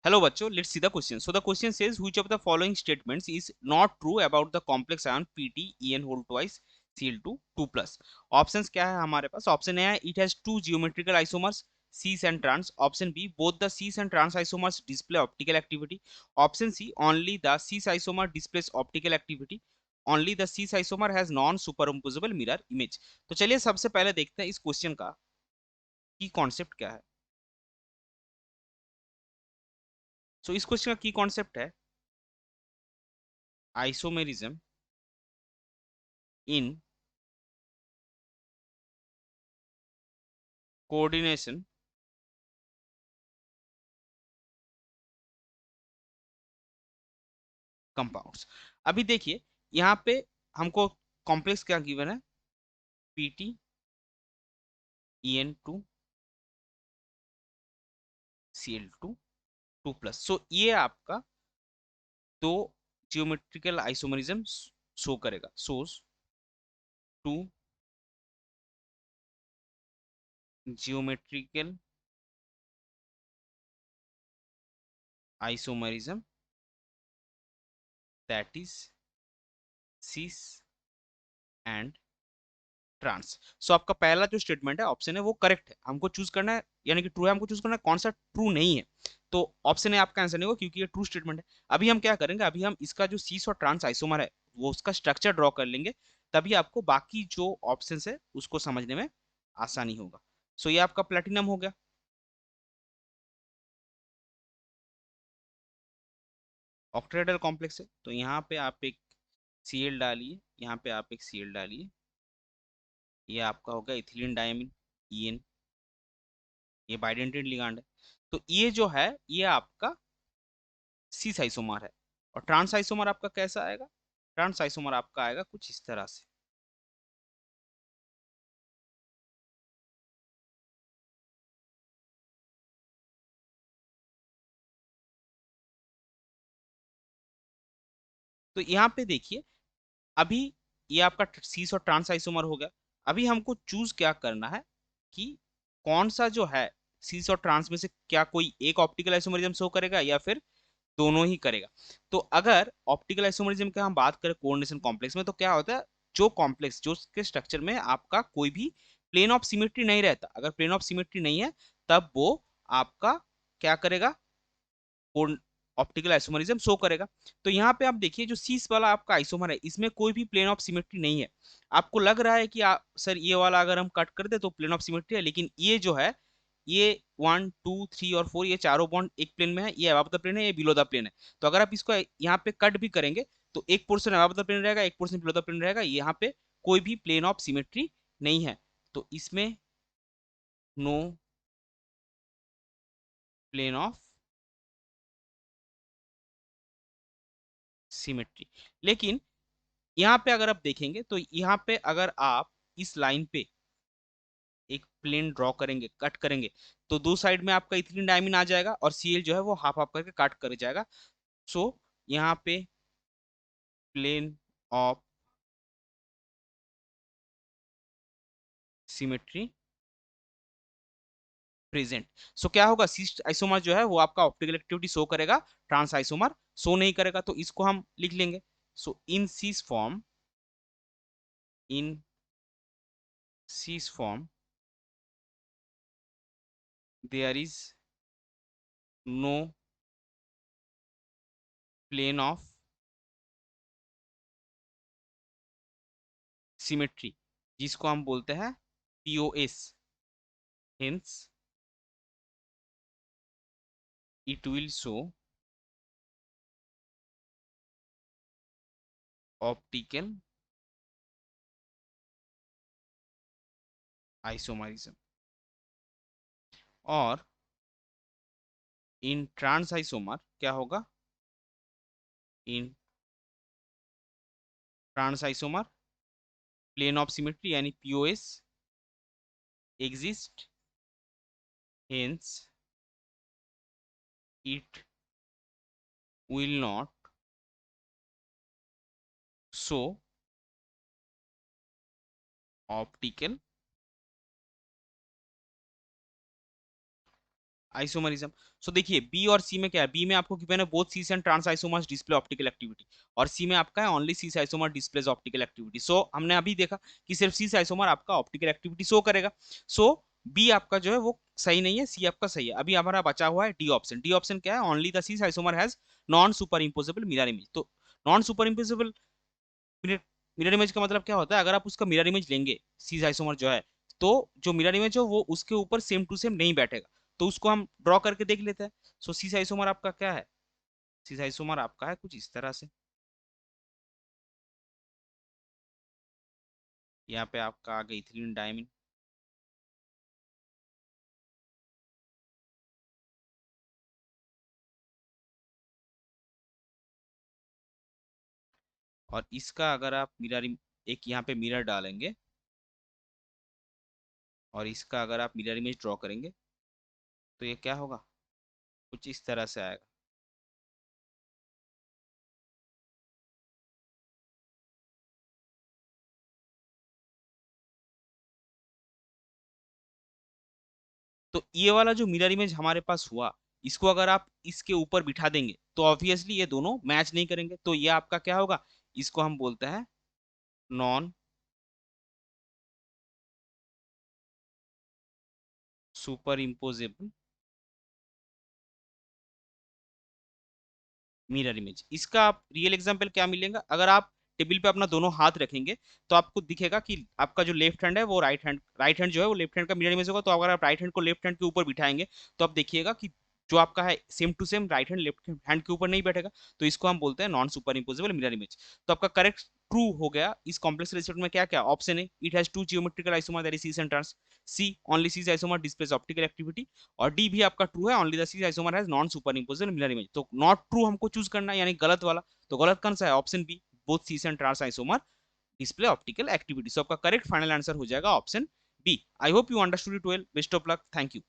Hello बच्चों, let's see the question. So the question says which of the following statements is not true about the complex ion Pt En whole twice Cl2 2 plus. Options क्या है हमारे पास? Option A है it has two geometrical isomers cis and trans. Option B both the cis and trans isomers display optical activity. Option C only the cis isomer displays optical activity. Only the cis isomer has non superimposable mirror image. तो चलिए सबसे पहले देखते हैं इस question का की concept क्या है. सो इस क्वेश्चन का की कॉन्सेप्ट है आइसोमेरिज्म in coordination कंपाउंड्स. अभी देखिए यहाँ पे हमको कॉम्प्लेक्स क्या गिवन है? Pt En2 Cl2 2 plus. सो ये आपका दो जियोमेट्रिकल आइसोमरिज्म शो करेगा. Shows two geometrical isomerism that is cis and trans. So आपका पहला जो स्टेटमेंट है ऑप्शन है वो करेक्ट है. हमको चूज करना है यानी कि ट्रू है, हमको चूज करना है कौन सा ट्रू नहीं है. तो ऑप्शन है आपका आंसर नहीं होगा क्योंकि ये ट्रू स्टेटमेंट है. अभी हम क्या करेंगे, अभी हम इसका जो सीस और ट्रांस आइसोमर है वो उसका स्ट्रक्चर ड्रॉ कर लेंगे. तभी आपको बाकी जो ऑप्शन है उसको समझने में आसानी होगा. सो ये आपका प्लेटिनम हो गया. ऑक्टेहेड्रल कॉम्प्लेक्स है तो यहाँ पे आप एक Cl डालिए, यहाँ पे आप एक Cl डालिए. ये आपका होगा इथिलीन डायमीन En. ये बाइडेंटेड लिगांड है. तो ये जो है ये आपका सीस आइसोमर है. और ट्रांस आइसोमर आपका कैसा आएगा? ट्रांस आइसोमर आपका आएगा कुछ इस तरह से. तो यहाँ पे देखिए अभी ये आपका सीस और ट्रांस आइसोमर हो गया. अभी हमको चूज क्या करना है कि कौन सा जो है सीस और ट्रांस में से क्या कोई एक ऑप्टिकल आइसोमरिज्म शो करेगा या फिर दोनों ही करेगा. तो अगर ऑप्टिकल आइसोमरिज्म की हम बात करें कोऑर्डिनेशन कॉम्प्लेक्स में तो क्या होता है, जो कॉम्प्लेक्स जो उसके स्ट्रक्चर में आपका कोई भी प्लेन ऑफ सिमेट्री नहीं रहता, अगर प्लेन ऑफ सिमेट्री नहीं है तब वो आपका क्या करेगा, ऑप्टिकल आइसोमरिज्म शो करेगा. तो यहाँ पे आप देखिए जो सीस वाला आपका आइसोमर है इसमें कोई भी प्लेन ऑफ सिमेट्री नहीं है. आपको लग रहा है कि सर ये वाला अगर हम कट कर दे तो प्लेन ऑफ सिमेट्री है, लेकिन ये जो है ये 1 2 3 और 4 ये चारों बॉन्ड एक प्लेन में है. ये अबव द प्लेन है, ये बिलो द प्लेन है. तो अगर आप इसको यहाँ पे कट भी करेंगे तो एक पोर्शन अबव द प्लेन रहेगा, एक पोर्शन बिलो द प्लेन रहेगा. यहाँ पे कोई भी प्लेन ऑफ सिमेट्री नहीं है. तो इसमें नो प्लेन ऑफ सिमेट्री. लेकिन यहाँ पे अगर आप देखेंगे तो यहाँ पे अगर आप इस लाइन पे एक प्लेन ड्रॉ करेंगे, कट करेंगे, तो दो साइड में आपका इथिलीन डायमीन आ जाएगा और Cl जो है वो हाफ हाफ करके काट कर जाएगा. सो यहाँ पे plane of symmetry present. So क्या होगा, सिस आइसोमर जो है वो आपका ऑप्टिकल एक्टिविटी शो करेगा, ट्रांस आइसोमर शो नहीं करेगा. तो इसको हम लिख लेंगे. So in cis form there is no plane of symmetry जिसको हम बोलते हैं POS. Hence, it will show optical isomerism. और इन ट्रांस आइसोमर क्या होगा? In trans isomer plane of symmetry यानी POS exist. Hence, it will not show optical isomerism. So देखिए B और सी में क्या है, बी में आपको गिवन है both cis and trans isomers display optical activity, और सी में आपका है only cis isomer displays optical activity. So हमने अभी देखा कि सिर्फ सीस आइसोमर आपका ऑप्टिकल एक्टिविटी शो करेगा। सो बी आपका जो है वो सही नहीं है, सी आपका सही है। अभी हमारा बचा हुआ है डी ऑप्शन। डी ऑप्शन क्या है, only the cis isomer has non super imposable mirror image. तो non super imposable mirror, mirror image का मतलब क्या होता है, अगर आप उसका मिरर इमेज लेंगे सीस आइसोमर जो है, तो जो मिरर इमेज है वो उसके ऊपर सेम टू सेम नहीं बैठेगा। तो उसको हम ड्रॉ करके देख लेते हैं। सो सीस आइसोमर आपका क्या है, सीस आइसोमर आपका है कुछ इस तरह से। यहाँ पे आपका आ गई इथिलीन डायमीन, और इसका अगर आप मिरर, एक यहाँ पे मिरर डालेंगे, और इसका अगर आप मिरर इमेज ड्रॉ करेंगे, तो ये क्या होगा, कुछ इस तरह से आएगा। तो ये वाला जो मिरर इमेज हमारे पास हुआ, इसको अगर आप इसके ऊपर बिठा देंगे तो ऑब्वियसली ये दोनों मैच नहीं करेंगे। तो ये आपका क्या होगा, इसको हम बोलते हैं non super imposable mirror image. इसका आप रियल एग्जांपल क्या मिलेगा, अगर आप टेबल पे अपना दोनों हाथ रखेंगे तो आपको दिखेगा कि आपका जो लेफ्ट हैंड है वो राइट हैंड जो है वो लेफ्ट हैंड का मिरर इमेज होगा। तो अगर आप राइट हैंड को लेफ्ट हैंड के ऊपर बिठाएंगे तो आप देखिएगा कि जो आपका है same to same right hand left hand के ऊपर नहीं बैठेगा। तो इसको हम बोलते हैं non super imposable mirror image. तो आपका करेक्ट ट्रू हो गया इस कॉम्प्लेक्स रिलेशन में। क्या क्या ऑप्शन है, it has two geometrical isomer that is cis and trans, C only cis isomer displays optical activity, और डी भी आपका ट्रू है, only the C isomer has non super imposable mirror image. तो not true हमको choose करना है, यानी गलत वाला। तो गलत कौन सा है, option B both cis and trans isomer display optical activity. So आपका करेक्ट फाइनल आंसर हो जाएगा option B. I hope you understood it well, best of luck, thank you.